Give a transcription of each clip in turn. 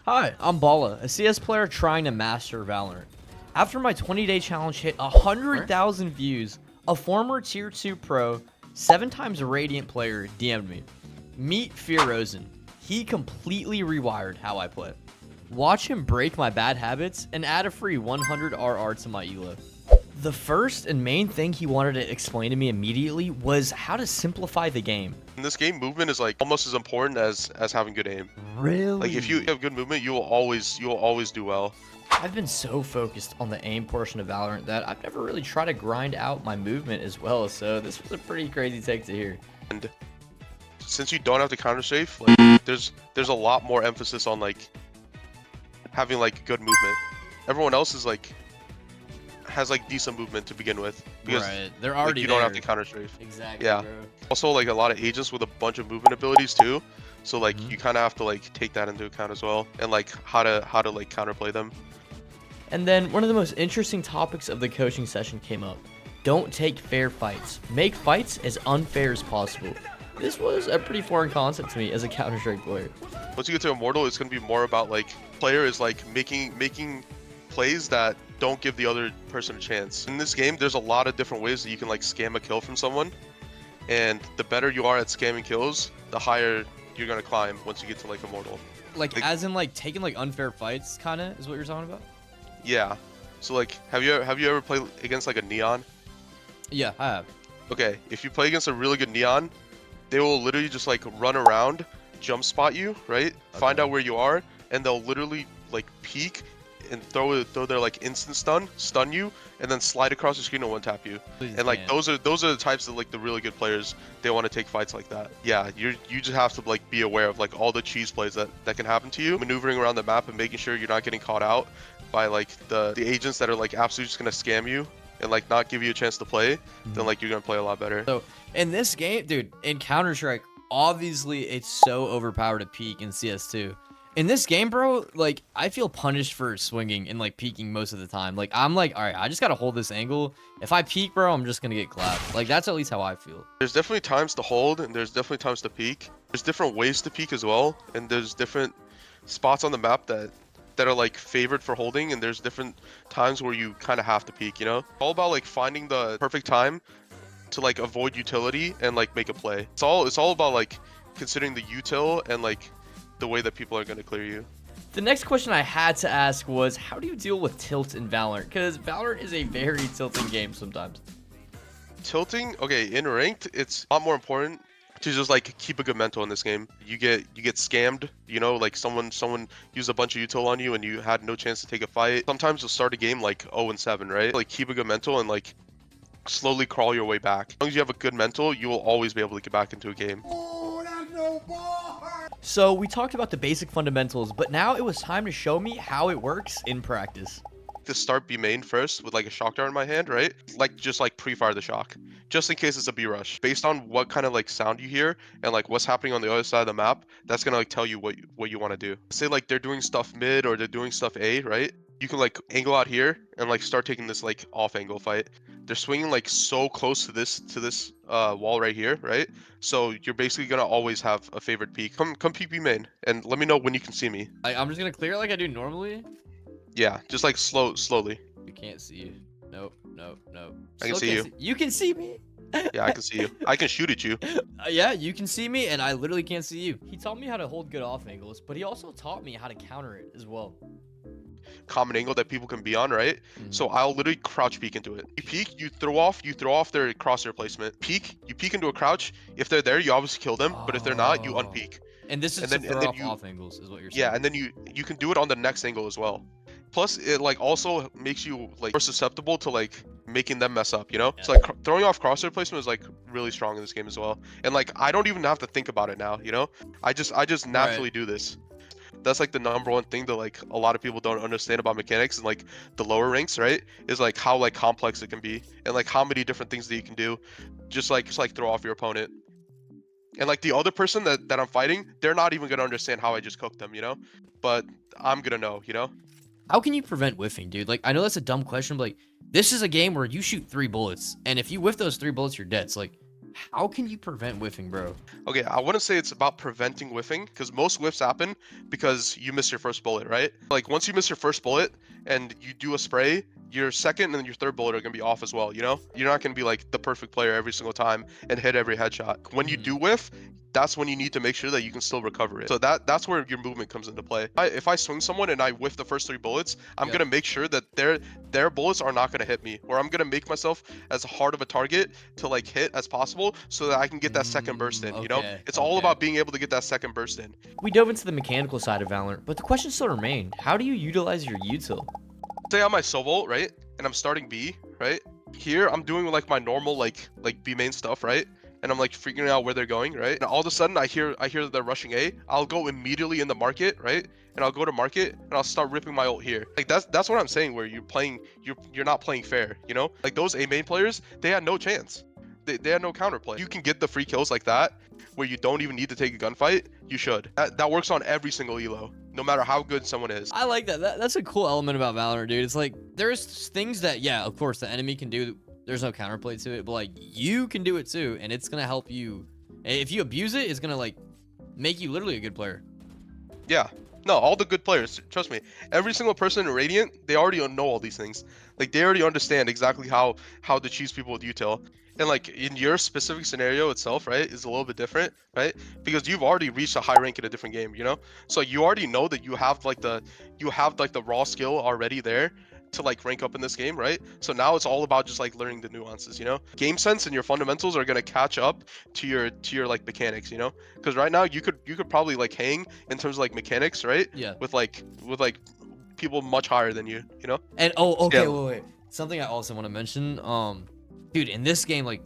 Hi, I'm Bala, a CS player trying to master Valorant. After my 20-day challenge hit 100,000 views, a former Tier 2 pro, 7 times Radiant player DM'd me. Meet Fearozen. He completely rewired how I play. Watch him break my bad habits and add a free 100 RR to my elo. The first and main thing he wanted to explain to me immediately was how to simplify the game. In this game, movement is like almost as important as having good aim. Really? Like if you have good movement, you will always do well. I've been so focused on the aim portion of Valorant that I've never really tried to grind out my movement as well, so this was a pretty crazy take to hear. And since you don't have to counter strafe, like there's a lot more emphasis on like having like good movement. Everyone else is like has like decent movement to begin with because right, they're already you don't have to counter strafe. Exactly. Yeah. Bro. Also, like a lot of agents with a bunch of movement abilities too. So like you kind of have to like take that into account as well, and like how to like counterplay them. And then one of the most interesting topics of the coaching session came up. Don't take fair fights. Make fights as unfair as possible. This was a pretty foreign concept to me as a Counter-Strike player. Once you get to Immortal, it's gonna be more about like player is like making plays that don't give the other person a chance. In this game, there's a lot of different ways that you can like scam a kill from someone, and the better you are at scamming kills, the higher you're gonna climb once you get to like Immortal. Like as in like taking like unfair fights, kind of is what you're talking about? Yeah. So like, have you ever played against like a Neon? Yeah, I have. Okay, if you play against a really good Neon, they will literally just like run around, jump spot you, right? Okay. Find out where you are, and they'll literally like peek and throw their like instant stun you, and then slide across the screen and one tap you. Please and like can't. those are the types of like the really good players, they want to take fights like that. Yeah, you just have to like be aware of like all the cheese plays that can happen to you, maneuvering around the map and making sure you're not getting caught out by like the agents that are like absolutely just gonna scam you and like not give you a chance to play. Then like you're gonna play a lot better. So in this game, dude, in Counter-Strike, obviously it's so overpowered to peek in CS2. In this game, bro, like I feel punished for swinging and like peeking most of the time. Like I'm like, all right, I just gotta hold this angle. If I peek, bro, I'm just gonna get clapped. Like that's at least how I feel. There's definitely times to hold and there's definitely times to peek. There's different ways to peek as well, and there's different spots on the map that are like favored for holding, and there's different times where you kind of have to peek, you know? All about like finding the perfect time to like avoid utility and like make a play. It's all about like considering the util and like the way that people are going to clear you. The next question I had to ask was, how do you deal with tilt in Valorant? Because Valorant is a very tilting game sometimes. Tilting, okay, in ranked, it's a lot more important to just like keep a good mental in this game. You get scammed, you know, like someone used a bunch of util on you and you had no chance to take a fight. Sometimes you'll start a game like 0-7, right? Like keep a good mental and like slowly crawl your way back. As long as you have a good mental, you will always be able to get back into a game. So we talked about the basic fundamentals, but now it was time to show me how it works in practice. To start B main first with like a shock dart in my hand, right? Like just like pre-fire the shock, just in case it's a B rush. Based on what kind of like sound you hear and like what's happening on the other side of the map, that's gonna like tell you what you want to do. Say like they're doing stuff mid or they're doing stuff A, right? You can like angle out here and like start taking this like off angle fight. They're swinging like so close to this wall right here, right? So you're basically gonna always have a favorite peek. Come peek B main and let me know when you can see me. I'm just gonna clear it like I do normally. Yeah, just like slowly. We can't see you. Nope. I can see you. You can see me. Yeah, I can see you. I can shoot at you. Yeah, you can see me, and I literally can't see you. He taught me how to hold good off angles, but he also taught me how to counter it as well. Common angle that people can be on, right? So I'll literally crouch peek into it. You peek, you throw off their crosshair placement. Peek, you peek into a crouch. If they're there, you obviously kill them, but if they're not, you unpeek. And this is to throw off angles, is what you're saying. Yeah, and then you can do it on the next angle as well. Plus, it like also makes you like more susceptible to like making them mess up, you know? Yeah. So like throwing off crosshair placement is like really strong in this game as well. And like I don't even have to think about it now, you know? I just naturally do this. That's like the number one thing that like a lot of people don't understand about mechanics and like the lower ranks, right? Is like how like complex it can be and like how many different things that you can do just like throw off your opponent. And like the other person that I'm fighting, they're not even gonna understand how I just cooked them, you know? But I'm gonna know, you know? How can you prevent whiffing, dude? Like, I know that's a dumb question, but like, this is a game where you shoot 3 bullets, and if you whiff those 3 bullets, you're dead. So like, How can you prevent whiffing, bro? Okay, I wouldn't say it's about preventing whiffing, because most whiffs happen because you miss your first bullet, right? Like once you miss your first bullet and you do a spray, your second and your third bullet are gonna be off as well, you know? You're not gonna be like the perfect player every single time and hit every headshot. When you do whiff, that's when you need to make sure that you can still recover it. So that's where your movement comes into play. If I swing someone and I whiff the first 3 bullets, I'm gonna make sure that their bullets are not gonna hit me, or I'm gonna make myself as hard of a target to like hit as possible so that I can get that second burst in, you know? It's all about being able to get that second burst in. We dove into the mechanical side of Valorant, but the question still remained. How do you utilize your util? Say I'm my solo, right? And I'm starting B, right? Here I'm doing like my normal like B main stuff, right? And I'm like figuring out where they're going, right? And all of a sudden I hear that they're rushing A. I'll go immediately in the market, right? And I'll go to market and I'll start ripping my ult here. Like that's what I'm saying, where you're not playing fair, you know? Like those A main players, they had no chance. They had no counterplay. You can get the free kills like that where you don't even need to take a gunfight. You should. That works on every single elo, no matter how good someone is. I like that. That's a cool element about Valorant, dude. It's like there's things that, yeah, of course, the enemy can do. There's no counterplay to it, but like you can do it too, and it's gonna help you. If you abuse it, it's gonna like make you literally a good player. Yeah. No, all the good players, trust me. Every single person in Radiant, they already know all these things. Like they already understand exactly how to choose people with util. And like in your specific scenario itself, right, is a little bit different, right? Because you've already reached a high rank in a different game, you know? So you already know that you have like the raw skill already there to like rank up in this game, right? So now it's all about just like learning the nuances, you know? Game sense and your fundamentals are gonna catch up to your like mechanics, you know? Because right now you could probably like hang in terms of like mechanics, right? Yeah. With like people much higher than you, you know? And okay, Yeah. wait. Something I also want to mention, dude, in this game, like,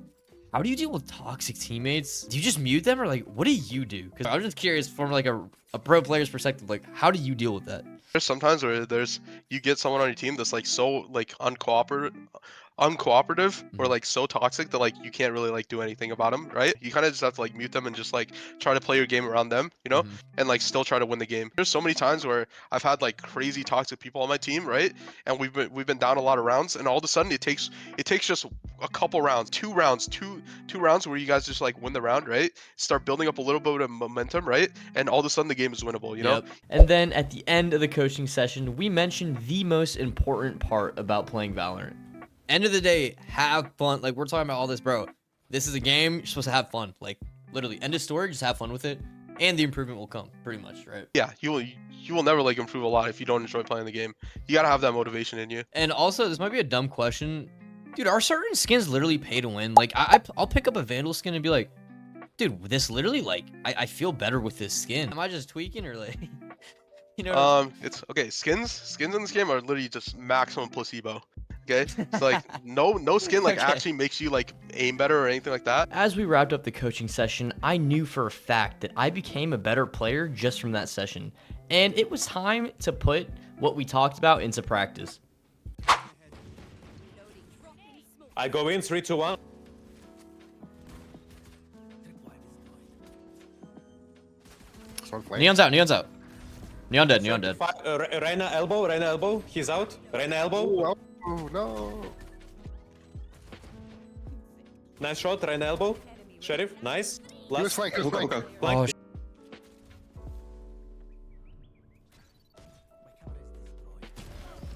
how do you deal with toxic teammates? Do you just mute them, or like, what do you do? Because I'm just curious from like a pro player's perspective, like, how do you deal with that? There's sometimes where you get someone on your team that's like so like uncooperative or like so toxic that like you can't really like do anything about them, right? You kind of just have to like mute them and just like try to play your game around them, you know, and like still try to win the game. There's so many times where I've had like crazy toxic people on my team, right? And we've been down a lot of rounds, and all of a sudden it takes just a couple rounds, two rounds where you guys just like win the round, right? Start building up a little bit of momentum, right? And all of a sudden the game is winnable, you know? And then at the end of the coaching session, we mentioned the most important part about playing Valorant. End of the day, have fun. Like, we're talking about all this, bro. This is a game. You're supposed to have fun. Like, literally, end of story. Just have fun with it, and the improvement will come. Pretty much, right? Yeah, you will never like improve a lot if you don't enjoy playing the game. You gotta have that motivation in you. And also, this might be a dumb question, dude. Are certain skins literally pay to win? Like, I'll pick up a Vandal skin and be like, dude, this literally like I feel better with this skin. Am I just tweaking, or like, you know? It's okay. Skins in this game are literally just maximum placebo. Okay, so like no skin like actually makes you like aim better or anything like that. As we wrapped up the coaching session, I knew for a fact that I became a better player just from that session, and it was time to put what we talked about into practice. I go in 3, 2, 1. Neon's out. Neon's out. Neon dead. Neon dead. Reyna elbow. He's out. Reyna elbow. Oh no! Nice shot. Reyna elbow. Sheriff. Nice. He was flank. He was flank. Oh,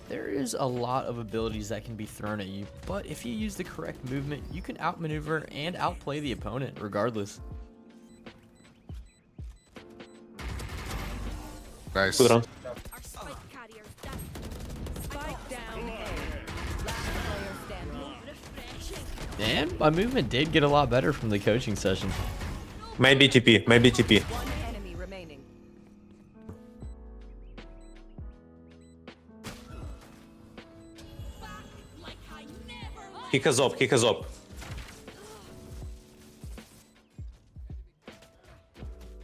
there is a lot of abilities that can be thrown at you, but if you use the correct movement, you can outmaneuver and outplay the opponent regardless. Nice. Good round. And my movement did get a lot better from the coaching session. Maybe TP. Maybe TP. Kick us up. Kick us up.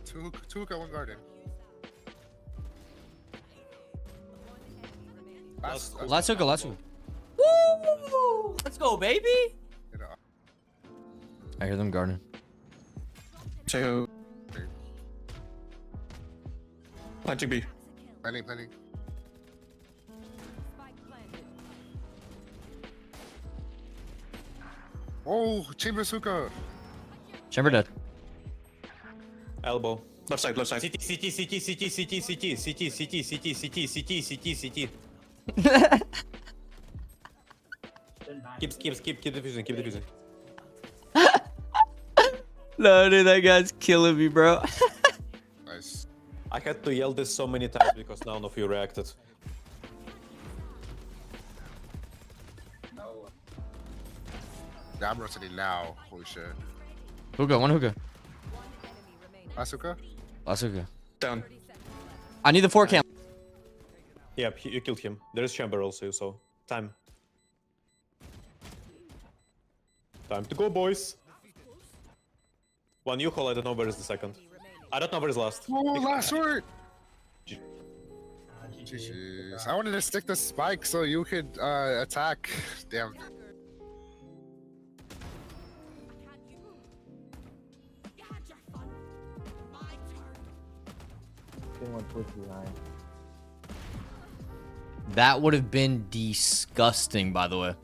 Two hookah, one garden. Let's go. Woo! Let's go, baby. I hear them guarding. Two. Planting B. Planning. Oh, Chambers hookah. Chamber dead. Elbow. Left side, left side. CT, CT, CT, CT, CT, CT, CT, CT, CT, CT, CT, CT. Keep defusing, keep defusing. No, dude, that guy's killing me, bro. Nice. I had to yell this so many times because none of you reacted. Yeah, I'm rotating now. Holy shit. Hookah, one hookah. Asuka? Last hookah. Down. I need the 4 cam. Yep, you killed him. There is chamber also, so time. Time to go, boys. One U-hole, I don't know where is the second. I don't know where is last. Oh, last word! Jeez. I wanted to stick the spike so you could attack. Damn. That would have been disgusting, by the way.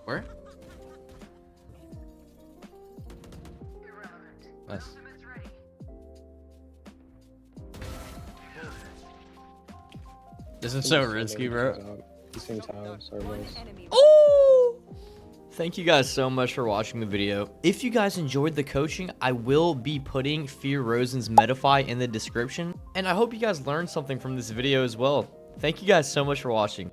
Where? Nice. This is so risky, bro. Oh! Thank you guys so much for watching the video. If you guys enjoyed the coaching, I will be putting Fearozen's Metafy in the description. And I hope you guys learned something from this video as well. Thank you guys so much for watching.